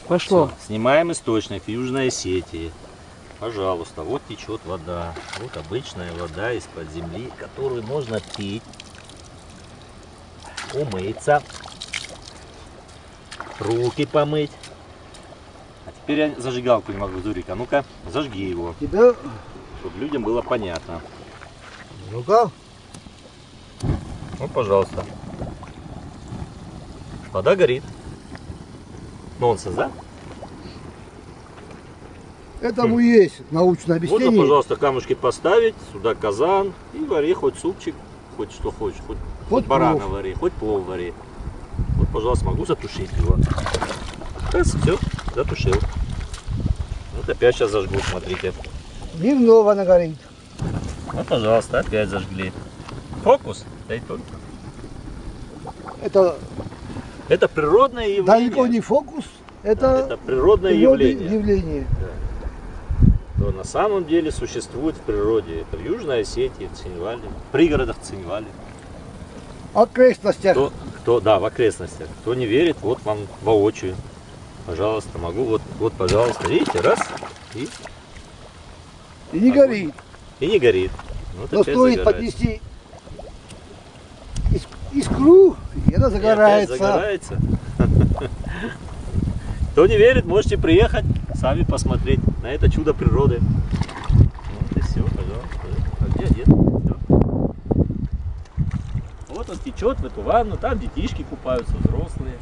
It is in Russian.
Пошло. Всё, снимаем источник Южной Осетии. Пожалуйста, вот течет вода. Вот обычная вода из-под земли, которую можно пить, умыться, руки помыть. А теперь я зажигалку не могу, Зурик. А ну-ка, зажги его, Тебя... чтобы людям было понятно. Ну-ка. Вот, пожалуйста. Вода горит. Нонсенс, да? Этому есть научное Можно, объяснение. пожалуйста, камушки поставить, сюда казан и вари хоть супчик, хоть что хочешь, хоть барана плов. вари, хоть плов вари. Вот, пожалуйста, могу затушить его. Раз, все, затушил. Вот опять сейчас зажгу, смотрите. Дневного она горит. Вот, пожалуйста, опять зажгли. Фокус. Дай только. Это природное явление. Далеко не фокус. Это природное природное явление. То на самом деле существует в природе. Это в Южной Осетии, в Цинвале, в пригородах Цинвале. В окрестностях. Да, в окрестностях. Кто не верит, вот вам воочию. Пожалуйста, могу. Вот, пожалуйста, видите, раз И не горит. и не горит. Вот Но опять стоит загорается. поднести искру, и она И опять загорается. загорается. Кто не верит, можете приехать, сами посмотреть на это чудо природы. Вот и все, пожалуйста. А где дед? Всё. Вот он течет в эту ванну, там детишки купаются, взрослые.